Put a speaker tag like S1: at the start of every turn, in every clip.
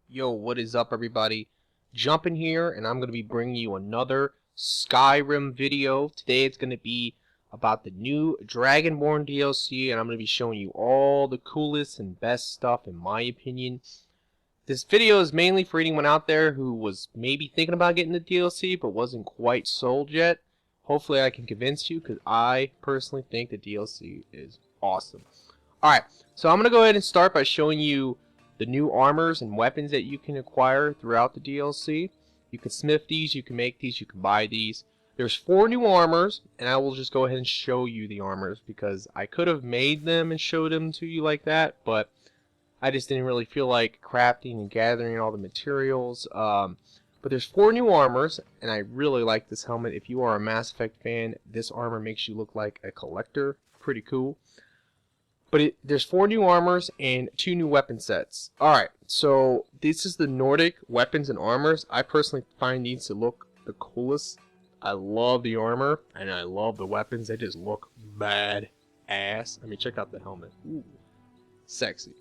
S1: Yo, what is up everybody? Jump in here and I'm going to be bringing you another Skyrim video. Today it's going to be about the new Dragonborn DLC and I'm going to be showing you all the coolest and best stuff in my opinion. This video is mainly for anyone out there who was maybe thinking about getting the DLC but wasn't quite sold yet. Hopefully I can convince you because I personally think the DLC is awesome. Alright, so I'm going to go ahead and start by showing you the new armors and weapons that you can acquire throughout the DLC. You can smith these, you can make these, you can buy these. There's 4 new armors, and I will just go ahead and show you the armors because I could have made them and showed them to you like that, but I just didn't really feel like crafting and gathering all the materials. But there's 4 new armors, and I really like this helmet. If you are a Mass Effect fan, this armor makes you look like a collector. Pretty cool. But there's 4 new armors and 2 new weapon sets. Alright, so this is the Nordic weapons and armors. I personally find these to look the coolest. I love the armor and I love the weapons. They just look bad ass. I mean, check out the helmet. Ooh, sexy.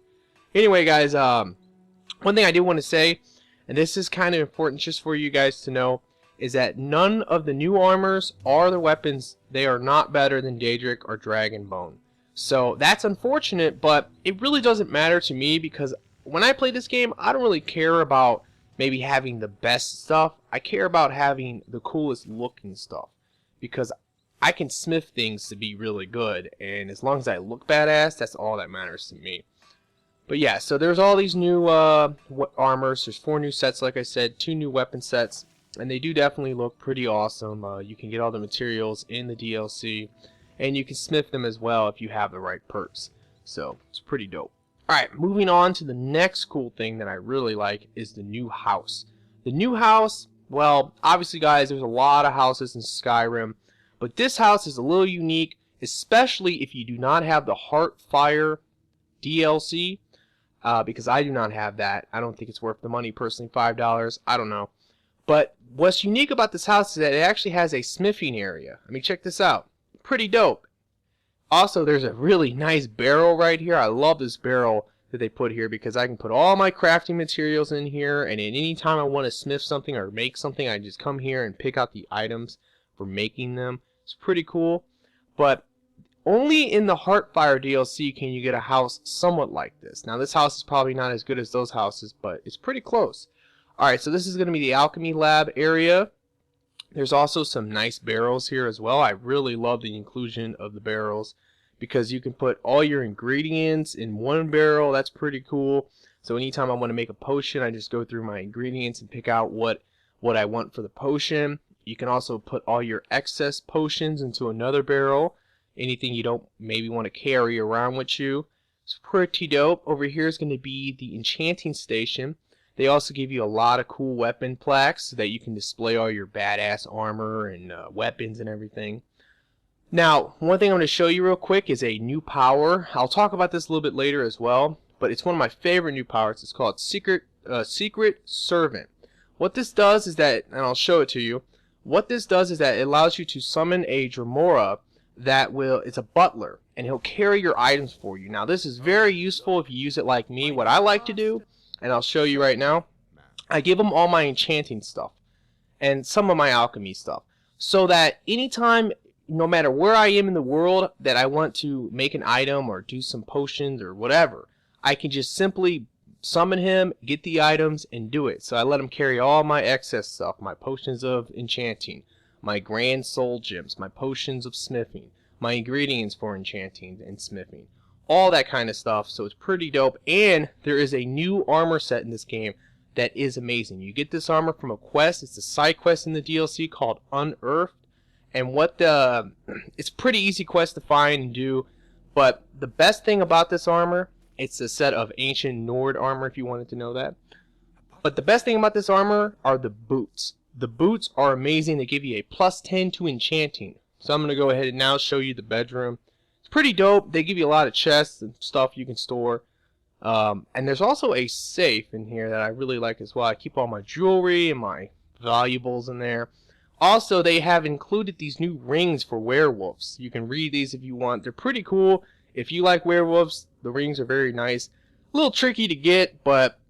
S1: Anyway, guys, one thing I do want to say, and this is kind of important just for you guys to know, is that none of the new armors or the weapons, they are not better than Daedric or Dragonborn. So that's unfortunate, but it really doesn't matter to me because when I play this game, I don't really care about maybe having the best stuff. I care about having the coolest looking stuff because I can smith things to be really good, and as long as I look badass, that's all that matters to me. But yeah, so there's all these new armors. There's 4 new sets, like I said, 2 new weapon sets, and they do definitely look pretty awesome. You can get all the materials in the DLC. And you can smith them as well if you have the right perks. So, it's pretty dope. Alright, moving on to the next cool thing that I really like is the new house. The new house, well, obviously guys, there's a lot of houses in Skyrim. But this house is a little unique, especially if you do not have the Heartfire DLC. Because I do not have that. I don't think it's worth the money personally, $5. I don't know. But what's unique about this house is that it actually has a smithing area. I mean, check this out. Pretty dope. Also, there's a really nice barrel right here. I love this barrel that they put here because I can put all my crafting materials in here, and at any time I want to smith something or make something, I just come here and pick out the items for making them. It's pretty cool. But only in the Heartfire DLC can you get a house somewhat like this. Now, this house is probably not as good as those houses, but it's pretty close. Alright, so this is going to be the alchemy lab area. There's also some nice barrels here as well. I really love the inclusion of the barrels because you can put all your ingredients in one barrel. That's pretty cool. So anytime I want to make a potion, I just go through my ingredients and pick out what I want for the potion. You can also put all your excess potions into another barrel. Anything you don't maybe want to carry around with you. It's pretty dope. Over here is going to be the enchanting station. They also give you a lot of cool weapon plaques so that you can display all your badass armor and weapons and everything. Now, one thing I'm going to show you real quick is a new power. I'll talk about this a little bit later as well, but it's one of my favorite new powers. It's called Secret Servant. What this does is that, and I'll show it to you, what this does is that it allows you to summon a Dremora it's a butler, and he'll carry your items for you. Now, this is very useful if you use it like me. What I like to do, and I'll show you right now, I give them all my enchanting stuff and some of my alchemy stuff so that anytime, no matter where I am in the world, that I want to make an item or do some potions or whatever, I can just simply summon him, get the items, and do it. So I let him carry all my excess stuff, my potions of enchanting, my grand soul gems, my potions of smithing, my ingredients for enchanting and smithing. All that kind of stuff, so it's pretty dope. And there is a new armor set in this game that is amazing. You get this armor from a quest. It's a side quest in the DLC called Unearthed, and it's pretty easy quest to find and do. But the best thing about this armor, it's a set of ancient Nord armor if you wanted to know that. But the best thing about this armor are the boots. The boots are amazing. They give you a +10 to enchanting. So I'm going to go ahead and now show you the bedroom. It's pretty dope. They give you a lot of chests and stuff you can store. And there's also a safe in here that I really like as well. I keep all my jewelry and my valuables in there. Also, they have included these new rings for werewolves. You can read these if you want. They're pretty cool. If you like werewolves, the rings are very nice. A little tricky to get, but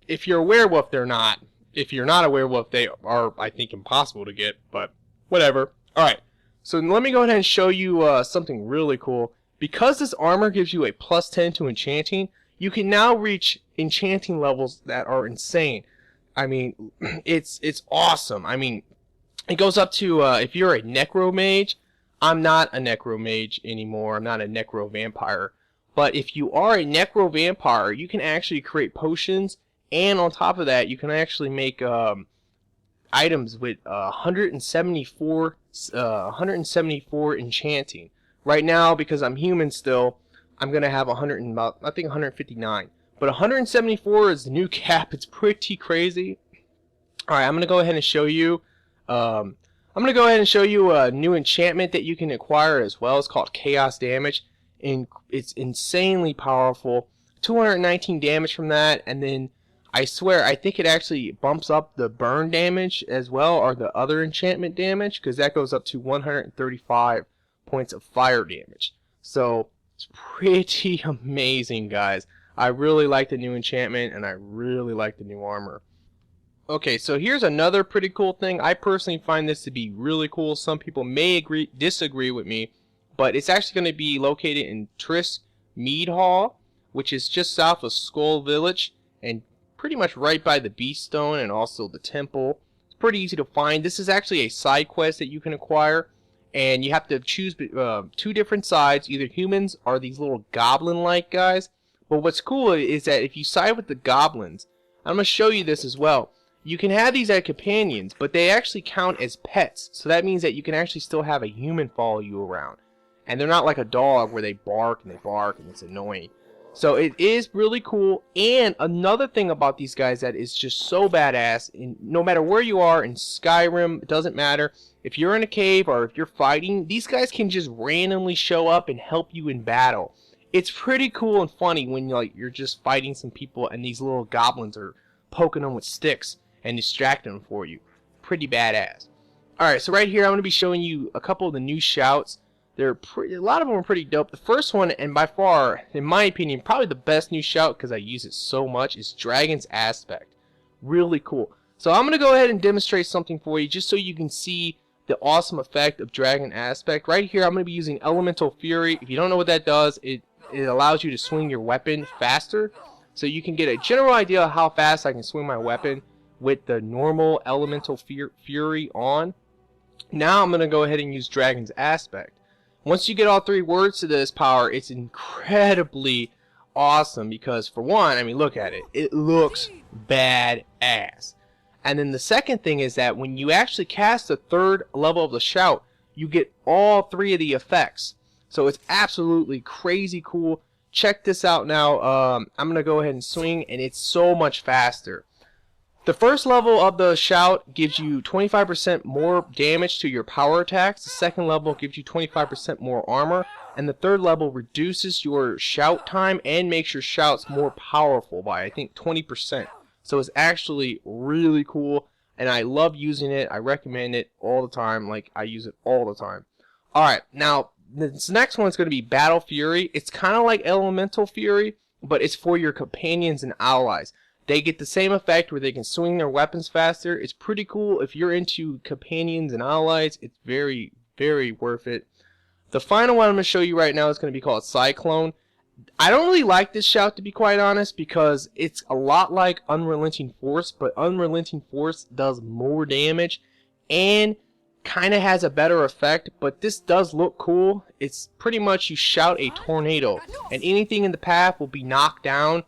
S1: if you're a werewolf, they're not. If you're not a werewolf, they are, I think, impossible to get, but whatever. Alright, so let me go ahead and show you something really cool. Because this armor gives you a +10 to enchanting, you can now reach enchanting levels that are insane. I mean, it's awesome. I mean, it goes up to, if you're a necromage, I'm not a necromage anymore, I'm not a necro-vampire. But if you are a necro-vampire, you can actually create potions, and on top of that, you can actually make items with 174 enchanting. Right now, because I'm human still, I'm gonna have 159. But 174 is the new cap. It's pretty crazy. All right, I'm gonna go ahead and show you. I'm gonna go ahead and show you a new enchantment that you can acquire as well. It's called Chaos Damage, and it's insanely powerful. 219 damage from that, and then I swear I think it actually bumps up the burn damage as well, or the other enchantment damage, because that goes up to 135 points of fire damage. So it's pretty amazing, guys. I really like the new enchantment, and I really like the new armor. Okay, so here's another pretty cool thing. I personally find this to be really cool. Some people may disagree with me, but it's actually going to be located in Trisk Mead Hall, which is just south of Skull Village, and pretty much right by the Beast Stone and also the temple. It's pretty easy to find. This is actually a side quest that you can acquire, and you have to choose two different sides, either humans or these little goblin-like guys. But what's cool is that if you side with the goblins, I'm going to show you this as well. You can have these as companions, but they actually count as pets. So that means that you can actually still have a human follow you around. And they're not like a dog where they bark and it's annoying. So it is really cool. And another thing about these guys that is just so badass, and no matter where you are in Skyrim, it doesn't matter. If you're in a cave or if you're fighting, these guys can just randomly show up and help you in battle. It's pretty cool and funny when you're just fighting some people and these little goblins are poking them with sticks and distracting them for you. Pretty badass. Alright, so right here I'm going to be showing you a couple of the new shouts. A lot of them are pretty dope. The first one, and by far, in my opinion, probably the best new shout because I use it so much, is Dragon's Aspect. Really cool. So I'm going to go ahead and demonstrate something for you just so you can see the awesome effect of Dragon Aspect. Right here I'm going to be using Elemental Fury. If you don't know what that does, it allows you to swing your weapon faster. So you can get a general idea of how fast I can swing my weapon with the normal Elemental Fury on. Now I'm going to go ahead and use Dragon's Aspect. Once you get all three words to this power, it's incredibly awesome because, for one, I mean, look at it. It looks badass. And then the second thing is that when you actually cast the third level of the shout, you get all three of the effects. So it's absolutely crazy cool. Check this out now. I'm going to go ahead and swing, and it's so much faster. The first level of the shout gives you 25% more damage to your power attacks. The second level gives you 25% more armor. And the third level reduces your shout time and makes your shouts more powerful by, I think, 20%. So it's actually really cool. And I love using it. I recommend it all the time. Like, I use it all the time. Alright, now, this next one is going to be Battle Fury. It's kind of like Elemental Fury, but it's for your companions and allies. They get the same effect where they can swing their weapons faster. It's pretty cool. If you're into companions and allies, it's very, very worth it. The final one I'm going to show you right now is going to be called Cyclone. I don't really like this shout, to be quite honest, because it's a lot like Unrelenting Force, but Unrelenting Force does more damage and kind of has a better effect, but this does look cool. It's pretty much you shout a tornado, and anything in the path will be knocked down,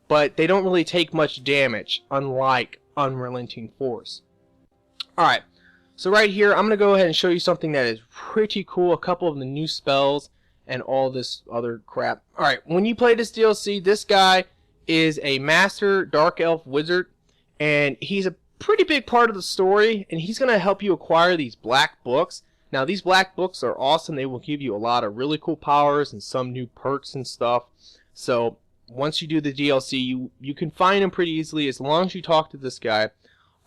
S1: but they don't really take much damage, unlike Unrelenting Force. Alright, so right here, I'm going to go ahead and show you something that is pretty cool, a couple of the new spells, and all this other crap. Alright, when you play this DLC, this guy is a Master Dark Elf Wizard, and he's a pretty big part of the story, and he's going to help you acquire these black books. Now, these black books are awesome. They will give you a lot of really cool powers and some new perks and stuff. So once you do the DLC, you can find him pretty easily as long as you talk to this guy.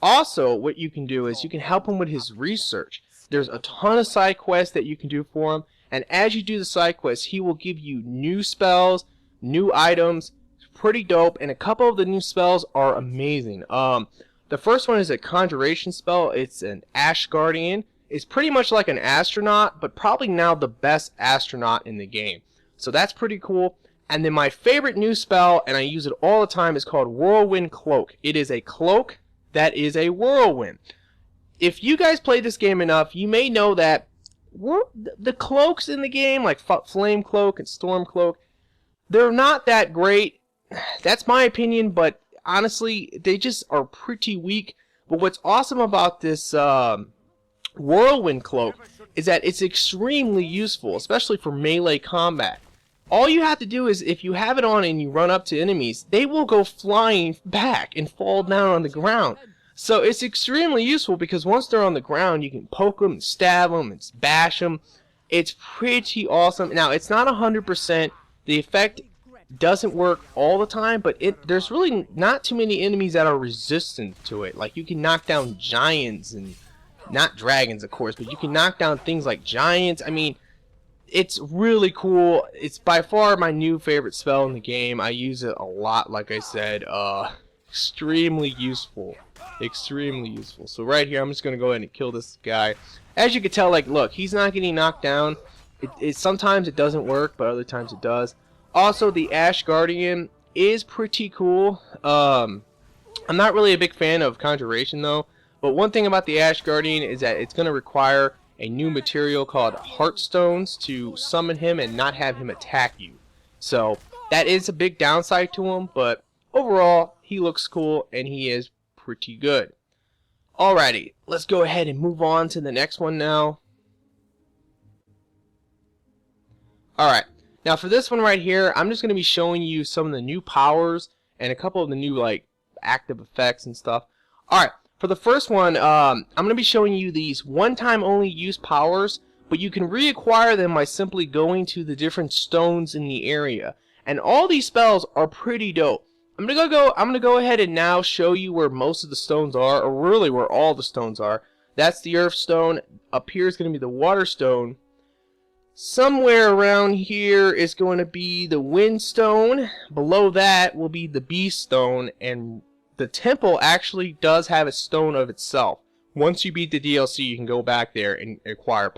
S1: Also, what you can do is you can help him with his research. There's a ton of side quests that you can do for him, and as you do the side quests, he will give you new spells, new items. It's pretty dope, and a couple of the new spells are amazing. The first one is a conjuration spell. It's an Ash Guardian. It's pretty much like an astronaut, but probably now the best astronaut in the game. So that's pretty cool. And then my favorite new spell, and I use it all the time, is called Whirlwind Cloak. It is a cloak that is a whirlwind. If you guys play this game enough, you may know that the cloaks in the game, like Flame Cloak and Storm Cloak, they're not that great. That's my opinion, but honestly, they just are pretty weak. But what's awesome about this Whirlwind Cloak is that it's extremely useful, especially for melee combat. All you have to do is, if you have it on and you run up to enemies, they will go flying back and fall down on the ground. So it's extremely useful because once they're on the ground, you can poke them, and stab them, and bash them. It's pretty awesome. Now, it's not 100%. The effect doesn't work all the time, but there's really not too many enemies that are resistant to it. Like, you can knock down giants, and not dragons, of course, but you can knock down things like giants. I mean, it's really cool. It's by far my new favorite spell in the game. I use it a lot, like I said. Extremely useful. Extremely useful. So right here, I'm just going to go ahead and kill this guy. As you can tell, like, look, he's not getting knocked down. Sometimes it doesn't work, but other times it does. Also, the Ash Guardian is pretty cool. I'm not really a big fan of Conjuration, though. But one thing about the Ash Guardian is that it's going to require a new material called Heartstones to summon him and not have him attack you. So that is a big downside to him, but overall, he looks cool and he is pretty good. Alrighty, let's go ahead and move on to the next one now. Alright, now for this one right here, I'm just going to be showing you some of the new powers and a couple of the new, like, active effects and stuff. Alright, for the first one, I'm going to be showing you these one-time only use powers, but you can reacquire them by simply going to the different stones in the area. And all these spells are pretty dope. I'm gonna go ahead and now show you where most of the stones are, or really where all the stones are. That's the Earth Stone. Up here is going to be the Water Stone. Somewhere around here is going to be the Wind Stone. Below that will be the Beast Stone, and the temple actually does have a stone of itself. Once you beat the DLC, you can go back there and acquire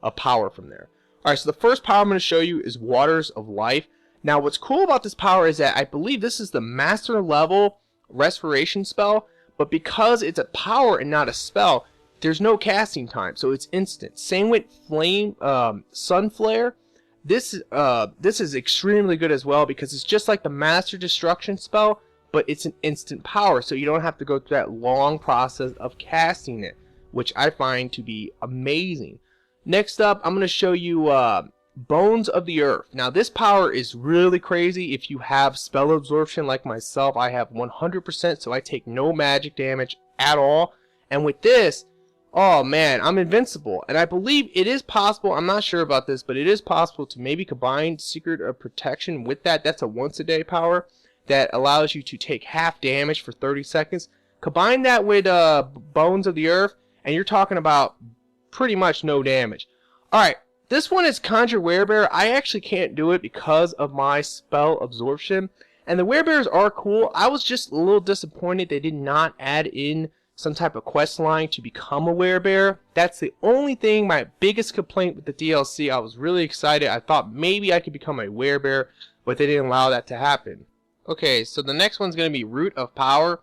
S1: a power from there. Alright, so the first power I'm going to show you is Waters of Life. Now, what's cool about this power is that I believe this is the master level respiration spell, but because it's a power and not a spell, there's no casting time, so it's instant. Same with Sun Flare. This is extremely good as well because it's just like the master destruction spell, but it's an instant power, so you don't have to go through that long process of casting it, which I find to be amazing. Next up, I'm going to show you Bones of the Earth. Now, this power is really crazy. If you have spell absorption like myself, I have 100%, so I take no magic damage at all. And with this, oh man, I'm invincible. And I believe it is possible, I'm not sure about this, but it is possible to maybe combine Secret of Protection with that. That's a once a day power that allows you to take half damage for 30 seconds. Combine that with Bones of the Earth, and you're talking about pretty much no damage. Alright. This one is Conjure Werebear. I actually can't do it because of my spell absorption. And the werebears are cool. I was just a little disappointed they did not add in some type of quest line to become a werebear. That's the only thing, my biggest complaint with the DLC. I was really excited. I thought maybe I could become a werebear, but they didn't allow that to happen. Okay, so the next one's going to be Root of Power,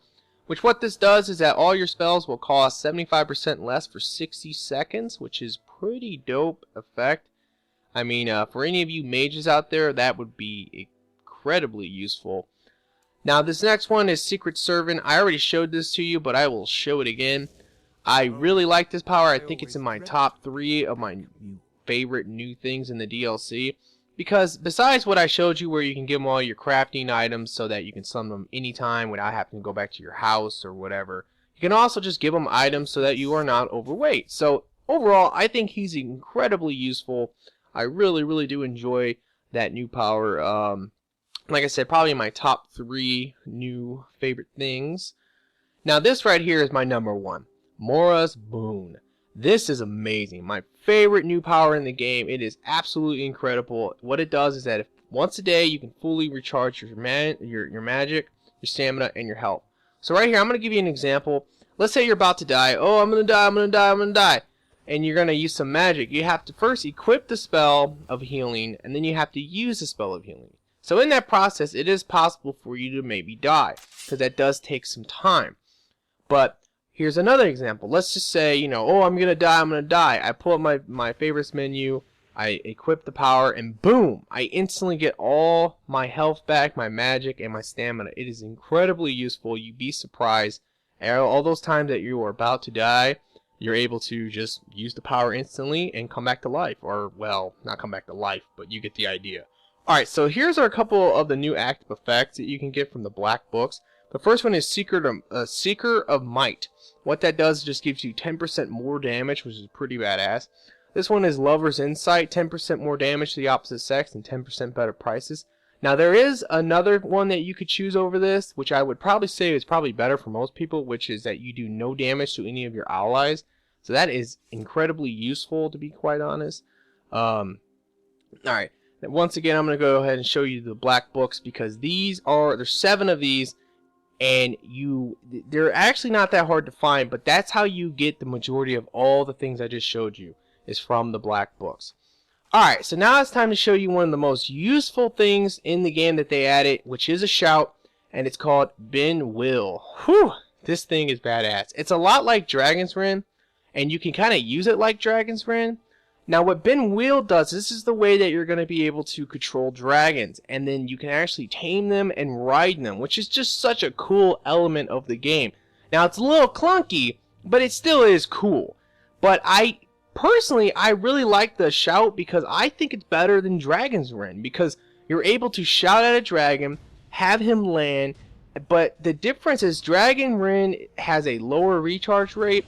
S1: which what this does is that all your spells will cost 75% less for 60 seconds, which is pretty dope effect. I mean, for any of you mages out there, that would be incredibly useful. Now, this next one is Secret Servant. I already showed this to you, but I will show it again. I really like this power. I think it's in my top 3 of my favorite new things in the DLC. Because besides what I showed you where you can give them all your crafting items so that you can summon them anytime without having to go back to your house or whatever, you can also just give them items so that you are not overweight. So overall, I think he's incredibly useful. I really, really do enjoy that new power. Like I said, probably my top 3 new favorite things. Now this right here is my number 1. Mora's Boon. This is amazing. My favorite new power in the game. It is absolutely incredible. What it does is that Once a day, you can fully recharge your magic, your stamina, and your health. So right here, I'm going to give you an example. Let's say you're about to die. Oh, I'm going to die, I'm going to die, I'm going to die. And you're going to use some magic. You have to first equip the spell of healing, and then you have to use the spell of healing. So in that process, it is possible for you to maybe die, because that does take some time. But here's another example. Let's just say, you know, oh, I'm going to die, I'm going to die. I pull up my favorites menu, I equip the power, and boom, I instantly get all my health back, my magic, and my stamina. It is incredibly useful. You'd be surprised. All those times that you are about to die, you're able to just use the power instantly and come back to life. Or, well, not come back to life, but you get the idea. Alright, so here's a couple of the new active effects that you can get from the black books. The first one is Seeker of Might. What that does is just gives you 10% more damage, which is pretty badass. This one is Lover's Insight, 10% more damage to the opposite sex and 10% better prices. Now there is another one that you could choose over this, which I would probably say is probably better for most people, which is that you do no damage to any of your allies. So that is incredibly useful, to be quite honest. Alright, once again I'm going to go ahead and show you the black books, because there's 7 of these, and they're actually not that hard to find, but that's how you get the majority of all the things I just showed you, is from the black books. Alright, so now it's time to show you one of the most useful things in the game that they added, which is a shout, and it's called Ben Will. Whew, this thing is badass. It's a lot like Dragon's Wren, and you can kind of use it like Dragon's Wren. Now what Ben Will does, this is the way that you're going to be able to control dragons, and then you can actually tame them and ride them, which is just such a cool element of the game. Now it's a little clunky, but it still is cool. But personally, I really like the shout, because I think it's better than Dragon's Wren, because you're able to shout at a dragon, have him land, but the difference is Dragon Wren has a lower recharge rate,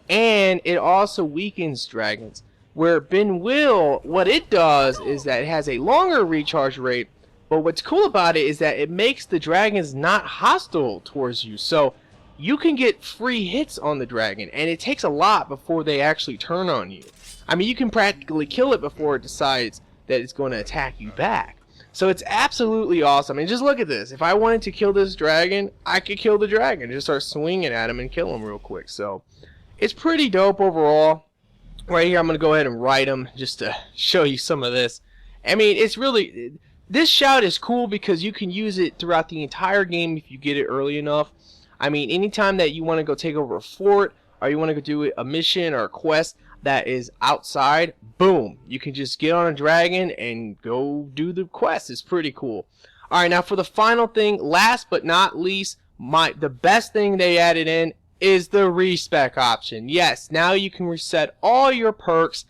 S1: and it also weakens dragons. Where Ben Will, what it does is that it has a longer recharge rate, but what's cool about it is that it makes the dragons not hostile towards you. So you can get free hits on the dragon, and it takes a lot before they actually turn on you. I mean, you can practically kill it before it decides that it's going to attack you back. So it's absolutely awesome. And just look at this. If I wanted to kill this dragon, I could kill the dragon. Just start swinging at him and kill him real quick. So it's pretty dope overall. Right here, I'm going to go ahead and write him just to show you some of this. I mean, it's really... This shout is cool because you can use it throughout the entire game if you get it early enough. I mean, anytime that you want to go take over a fort, or you want to go do a mission or a quest that is outside, boom, you can just get on a dragon and go do the quest. It's pretty cool. Alright, now for the final thing, last but not least, the best thing they added in is the Respec option. Yes, now you can reset all your perks.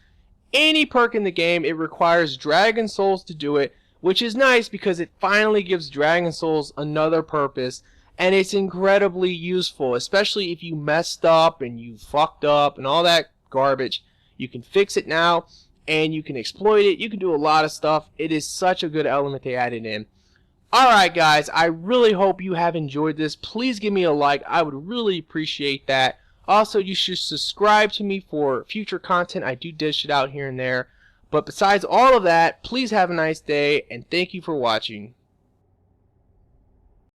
S1: Any perk in the game, it requires Dragon Souls to do it, which is nice because it finally gives Dragon Souls another purpose, and it's incredibly useful, especially if you messed up and you fucked up and all that garbage. You can fix it now, and you can exploit it. You can do a lot of stuff. It is such a good element they added in. Alright guys, I really hope you have enjoyed this. Please give me a like. I would really appreciate that. Also, you should subscribe to me for future content. I do dish it out here and there. But besides all of that, please have a nice day, and thank you for watching.